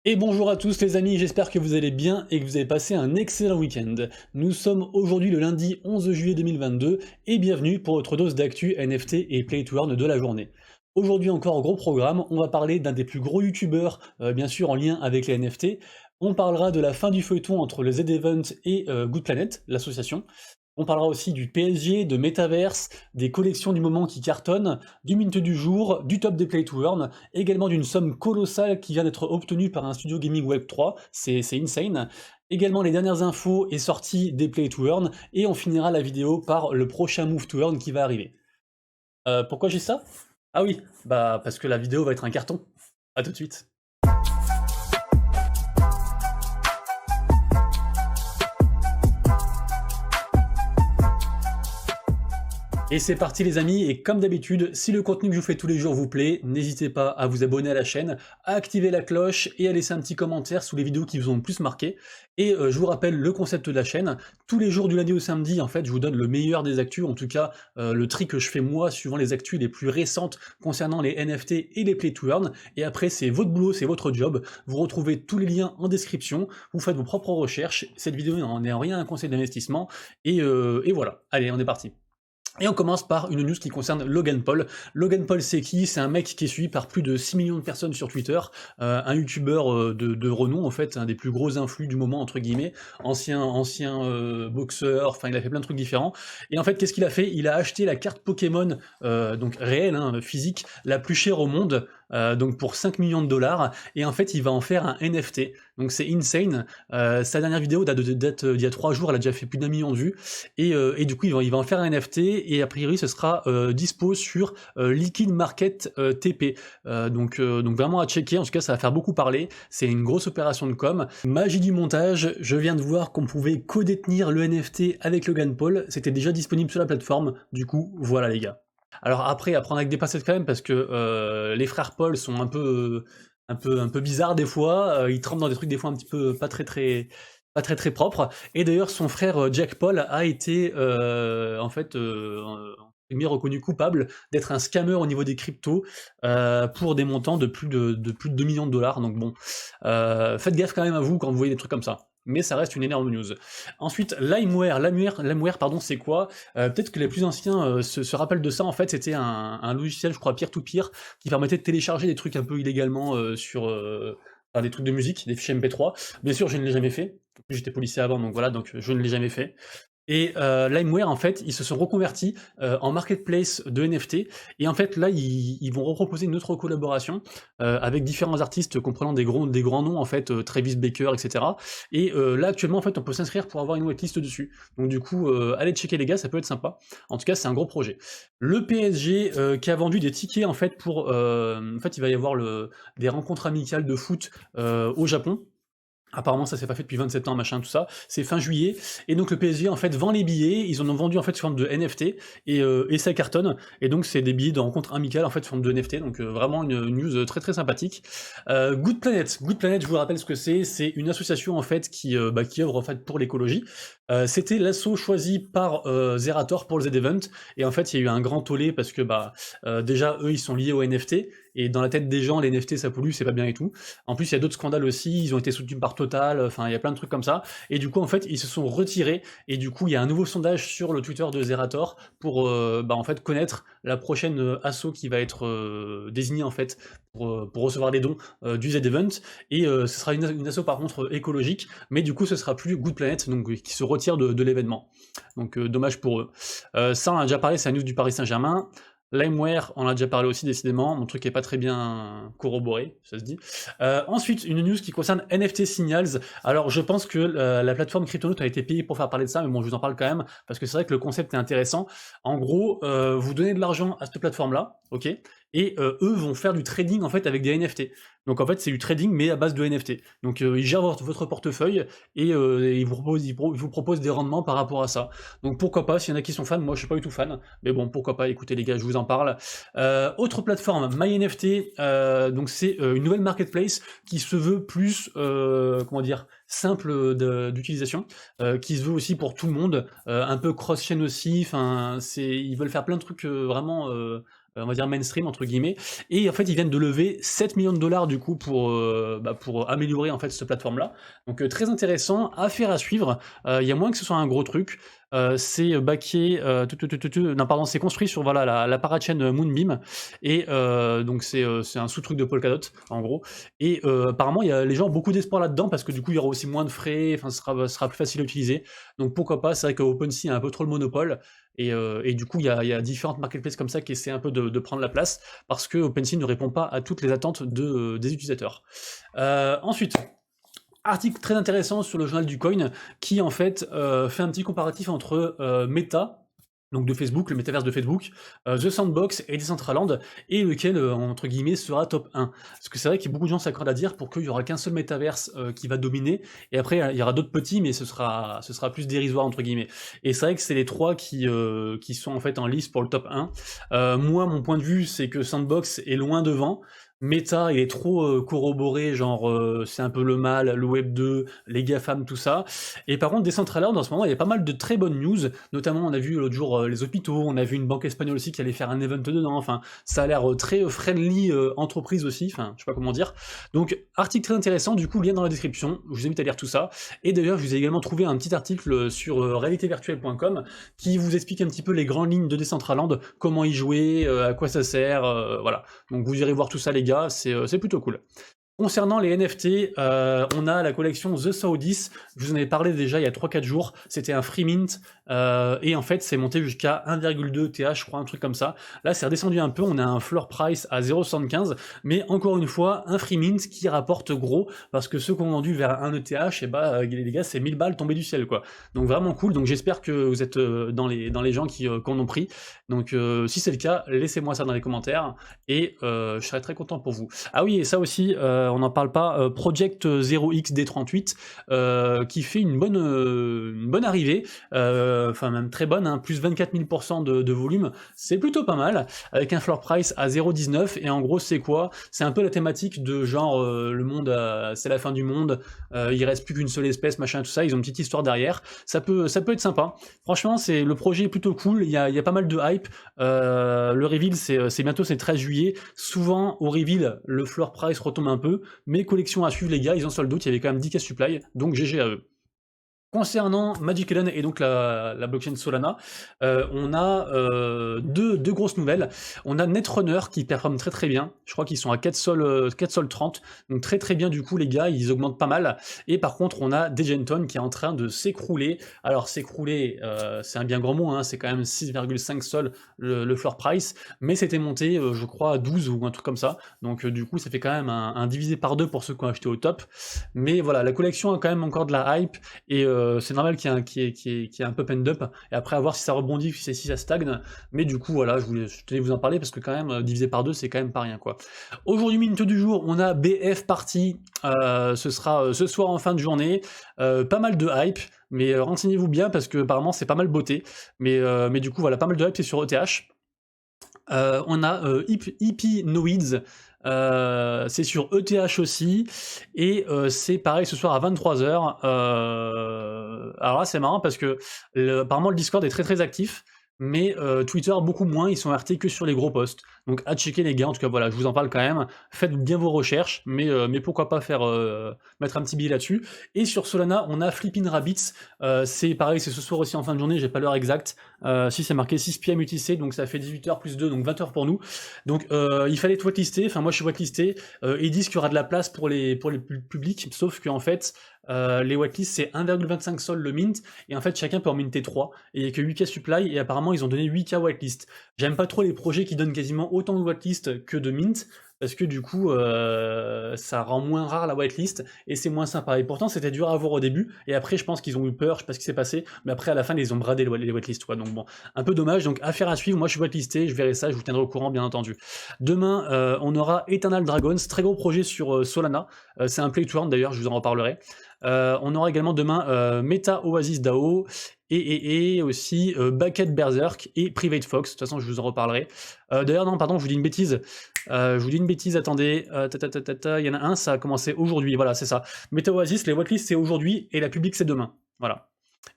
Et bonjour à tous les amis, j'espère que vous allez bien et que vous avez passé un excellent week-end. Nous sommes aujourd'hui le lundi 11 juillet 2022 et bienvenue pour votre dose d'actu NFT et Play to Earn de la journée. Aujourd'hui encore gros programme, on va parler d'un des plus gros youtubeurs, bien sûr en lien avec les NFT. On parlera de la fin du feuilleton entre le Z-Event et Good Planet, l'association. On parlera aussi du PSG, de Metaverse, des collections du moment qui cartonnent, du mint du jour, du top des Play to Earn, également d'une somme colossale qui vient d'être obtenue par un studio gaming Web 3, c'est insane. Également les dernières infos et sorties des Play to Earn, et on finira la vidéo par le prochain Move to Earn qui va arriver. Pourquoi j'ai ça? Ah oui, bah parce que la vidéo va être un carton. A tout de suite. Et c'est parti les amis, et comme d'habitude, si le contenu que je vous fais tous les jours vous plaît, n'hésitez pas à vous abonner à la chaîne, à activer la cloche et à laisser un petit commentaire sous les vidéos qui vous ont le plus marqué. Et je vous rappelle le concept de la chaîne, tous les jours du lundi au samedi, en fait, je vous donne le meilleur des actus, en tout cas le tri que je fais moi, suivant les actus les plus récentes concernant les NFT et les Play to Earn, et après c'est votre boulot, c'est votre job, vous retrouvez tous les liens en description, vous faites vos propres recherches, cette vidéo n'est en rien un conseil d'investissement, et voilà, allez on est parti. Et on commence par une news qui concerne Logan Paul. Logan Paul, c'est qui? C'est un mec qui est suivi par plus de 6 millions de personnes sur Twitter, un youtubeur de renom, en fait, un des plus gros influx du moment, entre guillemets, ancien boxeur, enfin il a fait plein de trucs différents. Et en fait, qu'est-ce qu'il a fait? Il a acheté la carte Pokémon, donc réelle, hein, physique, la plus chère au monde, donc pour 5 millions de dollars, et en fait il va en faire un NFT, donc c'est insane. Sa dernière vidéo date d'il y a 3 jours, elle a déjà fait plus d'1 million de vues, et du coup il va en faire un NFT, et a priori ce sera dispo sur Liquid Market TP, donc vraiment à checker, en tout cas ça va faire beaucoup parler, c'est une grosse opération de com. Magie du montage, je viens de voir qu'on pouvait co-détenir le NFT avec Logan Paul, c'était déjà disponible sur la plateforme, du coup voilà les gars. Alors après, à prendre avec des pincettes quand même, parce que les frères Paul sont un peu bizarres des fois, ils trempent dans des trucs des fois un petit peu pas très propres. Et d'ailleurs, son frère Jack Paul a été en fait entre guillemets, reconnu coupable d'être un scammer au niveau des cryptos pour des montants de plus de 2 millions de dollars. Donc bon, faites gaffe quand même à vous quand vous voyez des trucs comme ça. Mais ça reste une énorme news. Ensuite, Limeware, pardon, c'est quoi? Peut-être que les plus anciens se rappellent de ça. En fait, c'était un logiciel, je crois, peer-to-peer, qui permettait de télécharger des trucs un peu illégalement sur enfin, des trucs de musique, des fichiers MP3. Bien sûr, je ne l'ai jamais fait. J'étais policier avant, donc voilà, donc je ne l'ai jamais fait. Et Limeware, en fait, ils se sont reconvertis en marketplace de NFT, et en fait, là, ils vont reproposer une autre collaboration avec différents artistes comprenant des grands noms, en fait, Travis Baker, etc. Et là, actuellement, en fait, on peut s'inscrire pour avoir une whitelist dessus. Donc du coup, allez checker les gars, ça peut être sympa. En tout cas, c'est un gros projet. Le PSG qui a vendu des tickets, en fait, pour... en fait, il va y avoir des rencontres amicales de foot au Japon. Apparemment ça s'est pas fait depuis 27 ans, machin, tout ça, c'est fin juillet, et donc le PSG en fait vend les billets, ils en ont vendu en fait sous forme de NFT, et ça cartonne, et donc c'est des billets de rencontres amicales en fait sous forme de NFT, donc vraiment une news très très sympathique. Good Planet, je vous rappelle ce que c'est une association en fait qui œuvre en fait pour l'écologie. C'était l'asso choisi par Zerator pour le Z-Event, et en fait il y a eu un grand tollé parce que déjà eux ils sont liés au NFT, et dans la tête des gens les NFT ça pollue, c'est pas bien et tout. En plus il y a d'autres scandales aussi, ils ont été soutenus par Total, enfin il y a plein de trucs comme ça, et du coup en fait ils se sont retirés, et du coup il y a un nouveau sondage sur le Twitter de Zerator pour en fait connaître la prochaine asso qui va être désignée en fait pour recevoir des dons du Z-Event, et ce sera une asso par contre écologique, mais du coup ce sera plus Good Planet, donc qui se retire de l'événement. Donc dommage pour eux. Ça on a déjà parlé, c'est la news du Paris Saint-Germain. Limeware, on en a déjà parlé aussi décidément, mon truc est pas très bien corroboré, ça se dit. Ensuite, une news qui concerne NFT Signals. Alors je pense que la plateforme Cryptonote a été payée pour faire parler de ça, mais bon je vous en parle quand même, parce que c'est vrai que le concept est intéressant. En gros, vous donnez de l'argent à cette plateforme-là, ok, et eux vont faire du trading en fait avec des NFT. Donc en fait c'est du trading mais à base de NFT. Donc ils gèrent votre portefeuille, et ils vous proposent des rendements par rapport à ça. Donc pourquoi pas, s'il y en a qui sont fans, moi je suis pas du tout fan, mais bon pourquoi pas, écoutez les gars, je vous en parle. Autre plateforme, MyNFT, donc c'est une nouvelle marketplace qui se veut plus, comment dire, simple d'utilisation, qui se veut aussi pour tout le monde, un peu cross-chain aussi, enfin ils veulent faire plein de trucs vraiment on va dire mainstream entre guillemets, et en fait ils viennent de lever 7 millions de dollars du coup pour améliorer en fait cette plateforme-là. Donc très intéressant, affaire à suivre. Il y a moins que ce soit un gros truc. C'est backé, non pardon, c'est construit sur voilà la parachain Moonbeam, et donc c'est un sous-truc de Polkadot en gros. Et apparemment les gens ont beaucoup d'espoir là-dedans parce que du coup il y aura aussi moins de frais, enfin ce sera plus facile à utiliser. Donc pourquoi pas, c'est vrai que OpenSea a un peu trop le monopole. Et du coup, il y a différentes marketplaces comme ça qui essaient un peu de prendre la place, parce que OpenSea ne répond pas à toutes les attentes des utilisateurs. Ensuite, article très intéressant sur le journal du coin, qui en fait fait un petit comparatif entre Meta, donc de Facebook, le métaverse de Facebook, The Sandbox et Decentraland, et lequel, entre guillemets, sera top 1. Parce que c'est vrai qu'il y a beaucoup de gens s'accordent à dire pour qu'il y aura qu'un seul métaverse qui va dominer, et après il y aura d'autres petits, mais ce sera plus dérisoire, entre guillemets. Et c'est vrai que c'est les trois qui sont en fait en lice pour le top 1. Moi, mon point de vue, c'est que Sandbox est loin devant. Meta, il est trop corroboré, genre c'est un peu le mal, le Web 2, les GAFAM, tout ça. Et par contre, Decentraland, en ce moment, il y a pas mal de très bonnes news, notamment on a vu l'autre jour les hôpitaux, on a vu une banque espagnole aussi qui allait faire un event dedans, enfin, ça a l'air très friendly entreprise aussi, enfin, je sais pas comment dire. Donc, article très intéressant, du coup, lien dans la description, je vous invite à lire tout ça. Et d'ailleurs, je vous ai également trouvé un petit article sur realitévirtuelle.com qui vous explique un petit peu les grandes lignes de Decentraland, comment y jouer, à quoi ça sert, voilà. Donc vous irez voir tout ça les gars, c'est plutôt cool. Concernant les NFT, on a la collection The Saudis, je vous en avais parlé déjà il y a 3-4 jours, c'était un free mint, et en fait c'est monté jusqu'à 1,2 TH, je crois, un truc comme ça. Là c'est redescendu un peu, on a un floor price à 0,75, mais encore une fois, un free mint qui rapporte gros, parce que ceux qui ont vendu vers 1 ETH, et bah les gars, c'est 1000 balles tombées du ciel, quoi. Donc vraiment cool, donc j'espère que vous êtes dans les gens qui en ont pris. Donc si c'est le cas, laissez-moi ça dans les commentaires, et je serai très content pour vous. Ah oui, et ça aussi, on n'en parle pas, Project 0xD38, qui fait une bonne arrivée, enfin même très bonne, hein, plus 24 000% de volume, c'est plutôt pas mal, avec un floor price à 0,19, et en gros c'est quoi? C'est un peu la thématique de genre le monde, c'est la fin du monde, il reste plus qu'une seule espèce, machin, tout ça, ils ont une petite histoire derrière, ça peut être sympa. Franchement, le projet est plutôt cool, il y a pas mal de hype, le reveal c'est bientôt, c'est le 13 juillet, souvent au reveal, le floor price retombe un peu, mais collection à suivre les gars, ils ont sold out, il y avait quand même 10K supply, donc GG à eux. Concernant Magic Eden et donc la blockchain Solana, on a deux grosses nouvelles. On a Netrunner qui performe très très bien. Je crois qu'ils sont à 4 sol 30. Donc très très bien du coup les gars, ils augmentent pas mal. Et par contre on a Degenton qui est en train de s'écrouler. Alors s'écrouler, c'est un bien grand mot, hein, c'est quand même 6,5 sol le floor price. Mais c'était monté je crois à 12 ou un truc comme ça. Donc du coup ça fait quand même un divisé par 2 pour ceux qui ont acheté au top. Mais voilà, la collection a quand même encore de la hype. Et c'est normal qu'il y ait un pop and up, et après à voir si ça rebondit, si ça stagne, mais du coup voilà, je tenais vous en parler parce que quand même, divisé par 2, c'est quand même pas rien quoi. Aujourd'hui, minute du jour, on a BF Party, ce sera ce soir en fin de journée, pas mal de hype, mais renseignez-vous bien parce que apparemment c'est pas mal botté, mais du coup voilà, pas mal de hype, c'est sur ETH. On a Hippie Noids, c'est sur ETH aussi, et c'est pareil ce soir à 23h. Alors là c'est marrant parce que apparemment le Discord est très très actif, mais Twitter beaucoup moins, ils sont RT que sur les gros posts. Donc à checker les gars, en tout cas voilà, je vous en parle quand même, faites bien vos recherches, mais pourquoi pas mettre un petit billet là-dessus. Et sur Solana, on a Flippin' Rabbits, c'est pareil, c'est ce soir aussi en fin de journée, j'ai pas l'heure exacte, si c'est marqué 6 PM UTC, donc ça fait 18h plus 2, donc 20h pour nous. Donc il fallait être whitelisté, enfin moi je suis whitelisté, ils disent qu'il y aura de la place pour les publics, sauf qu'en fait, les whitelists c'est 1,25 sol le mint, et en fait chacun peut en minter 3, et il n'y a que 8K supply, et apparemment ils ont donné 8K whitelist. J'aime pas trop les projets qui donnent quasiment autant de whitelist que de mint, parce que du coup ça rend moins rare la whitelist, et c'est moins sympa. Et pourtant c'était dur à avoir au début, et après je pense qu'ils ont eu peur, je sais pas ce qui s'est passé, mais après à la fin ils ont bradé les whitelists quoi, donc bon, un peu dommage, donc affaire à suivre, moi je suis whitelisté, je verrai ça, je vous tiendrai au courant bien entendu. Demain on aura Eternal Dragons, très gros projet sur Solana, c'est un play to earn d'ailleurs, je vous en reparlerai. On aura également demain Meta Oasis DAO, et aussi Bucket Berserk et Private Fox, de toute façon je vous en reparlerai. D'ailleurs non pardon, je vous dis une bêtise, attendez, il y en a un, ça a commencé aujourd'hui, voilà c'est ça. Meta Oasis, les whitelists c'est aujourd'hui, et la public c'est demain, voilà.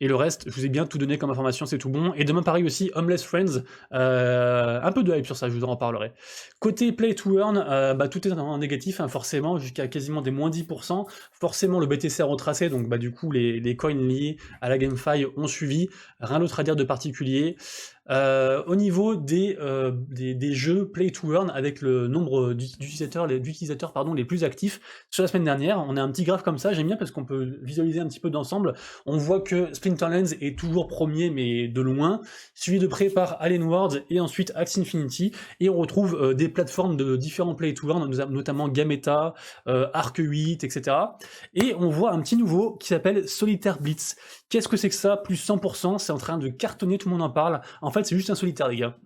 Et le reste, je vous ai bien tout donné comme information, c'est tout bon. Et demain, pareil aussi, Homeless Friends, un peu de hype sur ça, je vous en reparlerai. Côté Play to Earn, bah, tout est en négatif, hein, forcément, jusqu'à quasiment des moins 10%. Forcément, le BTC a retracé, donc bah, du coup, les coins liés à la GameFi ont suivi. Rien d'autre à dire de particulier. Au niveau des jeux Play to Earn, avec le nombre d'utilisateurs pardon, les plus actifs, sur la semaine dernière, on a un petit graphe comme ça, j'aime bien parce qu'on peut visualiser un petit peu d'ensemble. On voit que Splinterlands est toujours premier, mais de loin, suivi de près par Alien World et ensuite Axie Infinity, et on retrouve des plateformes de différents Play to Earn, notamment Gameta, Arc 8, etc. Et on voit un petit nouveau qui s'appelle Solitaire Blitz. Qu'est-ce que c'est que ça? Plus 100%, c'est en train de cartonner, tout le monde en parle. En fait, c'est juste un solitaire, les gars.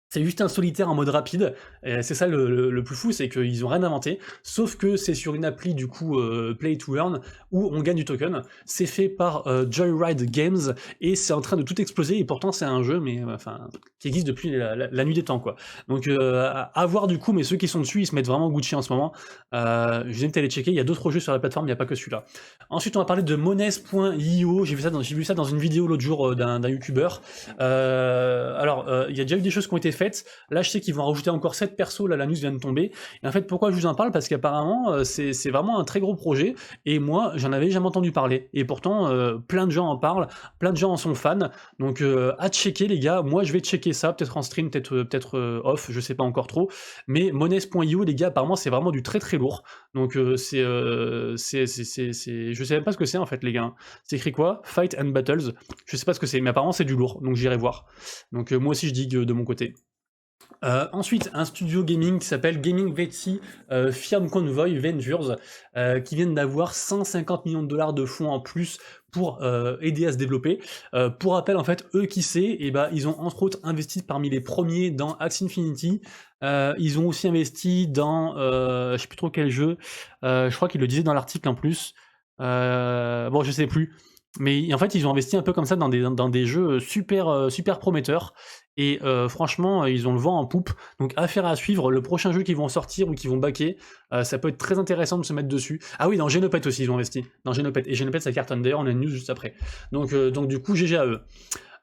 C'est juste un solitaire en mode rapide, c'est ça le plus fou, c'est qu'ils ont rien inventé, sauf que c'est sur une appli du coup Play to Earn, où on gagne du token, c'est fait par Joyride Games, et c'est en train de tout exploser, et pourtant c'est un jeu, mais enfin, qui existe depuis la nuit des temps, quoi. Donc à voir du coup, mais ceux qui sont dessus, ils se mettent vraiment Gucci en ce moment, je vous invite à aller checker, il y a d'autres jeux sur la plateforme, il n'y a pas que celui-là. Ensuite on va parler de Mones.io, j'ai vu ça dans une vidéo l'autre jour d'un youtubeur. Alors il y a déjà eu des choses qui ont été faites. Là, je sais qu'ils vont rajouter encore 7 persos, là, la news vient de tomber. Et en fait, pourquoi je vous en parle? Parce qu'apparemment, c'est vraiment un très gros projet, et moi, j'en avais jamais entendu parler. Et pourtant, plein de gens en parlent, plein de gens en sont fans, donc à checker, les gars. Moi, je vais checker ça, peut-être en stream, peut-être off, je sais pas encore trop. Mais Mones.io, les gars, apparemment, c'est vraiment du très très lourd. Donc je sais même pas ce que c'est, en fait, les gars. C'est écrit quoi? Fight and Battles. Je sais pas ce que c'est, mais apparemment, c'est du lourd, donc j'irai voir. Donc moi aussi, je digue de mon côté. Ensuite, un studio gaming qui s'appelle Gaming Vetsy Firm Convoy Ventures, qui viennent d'avoir 150 millions de dollars de fonds en plus pour aider à se développer. Pour rappel, en fait, eux qui c'est, et bah, ils ont entre autres investi parmi les premiers dans Axie Infinity. Ils ont aussi investi dans, je sais plus trop quel jeu, je crois qu'ils le disaient dans l'article en plus. Bon, je sais plus. Mais en fait, ils ont investi un peu comme ça dans des jeux super prometteurs. Et franchement, ils ont le vent en poupe. Donc, affaire à suivre. Le prochain jeu qu'ils vont sortir ou qu'ils vont backer, ça peut être très intéressant de se mettre dessus. Ah oui, dans Genopet aussi, ils ont investi. Dans Genopet. Et Genopet, ça cartonne. D'ailleurs, on a une news juste après. Donc du coup, GG à eux.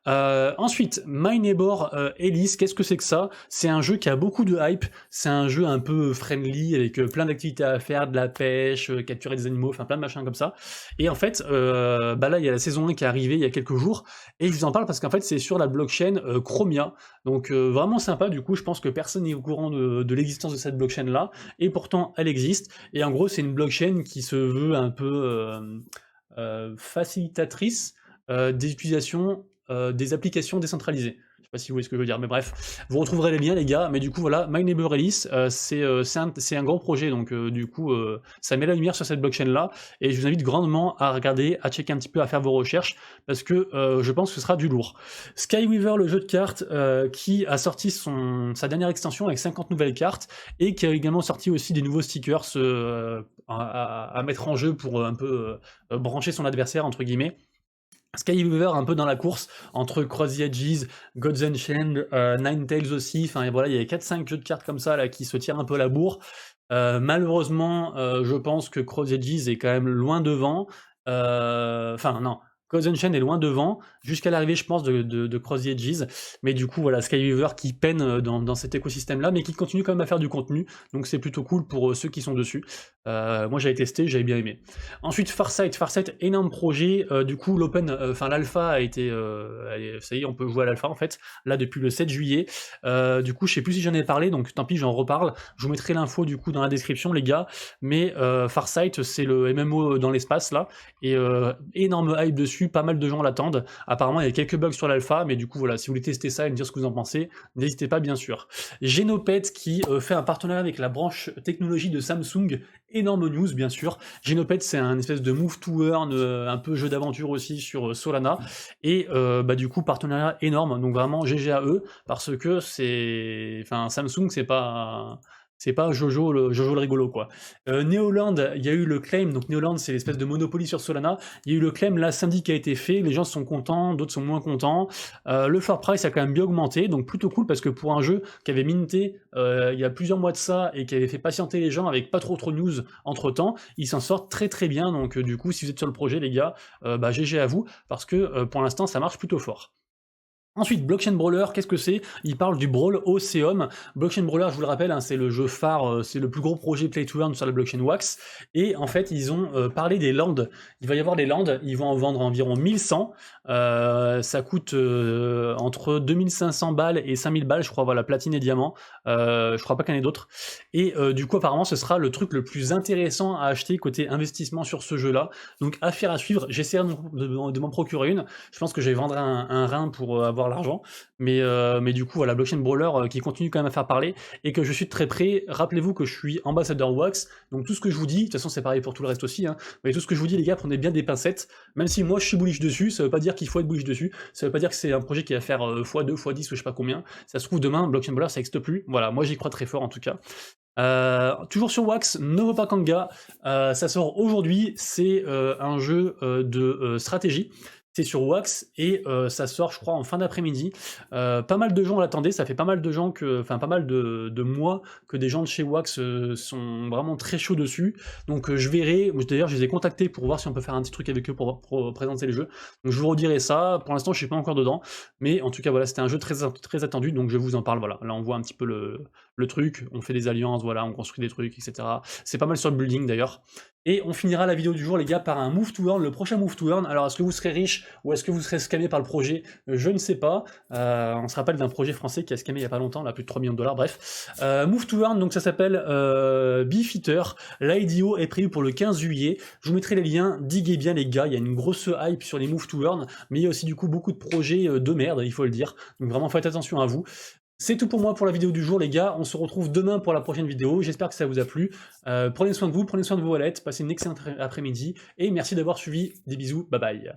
Ensuite, My Neighbor Elise, qu'est-ce que c'est que ça? C'est un jeu qui a beaucoup de hype, c'est un jeu un peu friendly, avec plein d'activités à faire, de la pêche, capturer des animaux, enfin plein de machins comme ça. Et en fait, bah là, il y a la saison 1 qui est arrivée il y a quelques jours, et je vous en parle parce qu'en fait, c'est sur la blockchain Chromia, donc vraiment sympa, du coup, je pense que personne n'est au courant de l'existence de cette blockchain-là, et pourtant, elle existe, et en gros, c'est une blockchain qui se veut un peu facilitatrice des utilisations des applications décentralisées. Je sais pas si vous voyez ce que je veux dire, mais bref, vous retrouverez les liens, les gars. Mais du coup, voilà, My Neighbor Alice, c'est un grand projet, donc du coup, ça met la lumière sur cette blockchain-là, et je vous invite grandement à regarder, à checker un petit peu, à faire vos recherches, parce que je pense que ce sera du lourd. Skyweaver, le jeu de cartes, qui a sorti sa dernière extension avec 50 nouvelles cartes, et qui a également sorti aussi des nouveaux stickers à mettre en jeu pour un peu brancher son adversaire, entre guillemets. Skyweaver un peu dans la course entre Cross the Edges, Gods Unchained, Ninetales aussi, enfin voilà, il y a 4-5 jeux de cartes comme ça là qui se tirent un peu la bourre. Malheureusement, je pense que Cross the Edges est quand même loin devant. Enfin non, Gods Unchained est loin devant, jusqu'à l'arrivée je pense de Cross the Edges, mais du coup voilà, Skyweaver qui peine dans cet écosystème là, mais qui continue quand même à faire du contenu, donc c'est plutôt cool pour ceux qui sont dessus. Moi j'avais testé, j'avais bien aimé. Ensuite Farsight, énorme projet, du coup l'alpha a été, ça y est, on peut jouer à l'alpha en fait, là depuis le 7 juillet, du coup je sais plus si j'en ai parlé, donc tant pis j'en reparle, je vous mettrai l'info du coup dans la description les gars, mais Farsight c'est le MMO dans l'espace là, et énorme hype dessus, pas mal de gens l'attendent, apparemment il y a quelques bugs sur l'alpha, mais du coup voilà, si vous voulez tester ça et me dire ce que vous en pensez, n'hésitez pas bien sûr. Genopet qui fait un partenariat avec la branche technologie de Samsung, énorme news bien sûr. Genopet c'est un espèce de move to earn, un peu jeu d'aventure aussi sur Solana, et bah du coup partenariat énorme, donc vraiment GG à eux, parce que Samsung C'est pas Jojo le rigolo, quoi. Neoland, il y a eu le claim, donc Neoland, c'est l'espèce de Monopoly sur Solana. Il y a eu le claim là samedi qui a été fait, les gens sont contents, d'autres sont moins contents. Le floor price a quand même bien augmenté, donc plutôt cool parce que pour un jeu qui avait minté il y a plusieurs mois de ça et qui avait fait patienter les gens avec pas trop de news entre temps, ils s'en sortent très très bien. Donc du coup, si vous êtes sur le projet, les gars, bah GG à vous parce que pour l'instant, ça marche plutôt fort. Ensuite, Blockchain Brawler, qu'est-ce que c'est? Il parle du Brawl Oseum. Blockchain Brawler, je vous le rappelle, hein, c'est le jeu phare, c'est le plus gros projet Play to Earn sur la blockchain Wax. Et en fait, ils ont parlé des lands. Il va y avoir des lands, ils vont en vendre environ 1100. Ça coûte entre 2500 balles et 5000 balles, je crois, voilà, platine et diamant. Je crois pas qu'il y en ait d'autres. Et du coup, apparemment, ce sera le truc le plus intéressant à acheter côté investissement sur ce jeu-là. Donc, affaire à suivre. J'essaierai de m'en procurer une. Je pense que je vais vendre un rein pour avoir l'argent, mais du coup voilà, Blockchain Brawler qui continue quand même à faire parler et que je suis très près. Rappelez-vous que je suis ambassadeur Wax, donc tout ce que je vous dis, de toute façon c'est pareil pour tout le reste aussi, hein, mais tout ce que je vous dis les gars, prenez bien des pincettes, même si moi je suis bullish dessus, ça veut pas dire qu'il faut être bullish dessus, ça veut pas dire que c'est un projet qui va faire x2, x10 ou je sais pas combien, ça se trouve demain Blockchain Brawler ça n'existe plus, voilà, moi j'y crois très fort en tout cas. Toujours sur Wax, Novo Kanga, ça sort aujourd'hui, c'est un jeu de stratégie. C'est sur Wax et ça sort je crois en fin d'après-midi. Pas mal de gens l'attendaient, ça fait pas mal de gens enfin pas mal de mois que des gens de chez Wax sont vraiment très chauds dessus. Donc je verrai, d'ailleurs je les ai contactés pour voir si on peut faire un petit truc avec eux pour présenter les jeux. Donc je vous redirai ça, pour l'instant je suis pas encore dedans, mais en tout cas voilà, c'était un jeu très attendu, donc je vous en parle, voilà. Là on voit un petit peu le truc, on fait des alliances, voilà, on construit des trucs, etc. C'est pas mal sur le building d'ailleurs. Et on finira la vidéo du jour les gars par un Move to Earn, le prochain Move to Earn. Alors est-ce que vous serez riche ou est-ce que vous serez scammé par le projet? Je ne sais pas. On se rappelle d'un projet français qui a scammé il y a pas longtemps, là plus de 3 millions de dollars, bref. Move to Earn, donc ça s'appelle Beefeater. L'IDO est prévu pour le 15 juillet. Je vous mettrai les liens, diguez bien les gars, il y a une grosse hype sur les Move to Earn, mais il y a aussi du coup beaucoup de projets de merde, il faut le dire. Donc vraiment faites attention à vous. C'est tout pour moi pour la vidéo du jour les gars, on se retrouve demain pour la prochaine vidéo, j'espère que ça vous a plu. Prenez soin de vous, prenez soin de vos wallets, passez une excellente après-midi, et merci d'avoir suivi, des bisous, bye bye.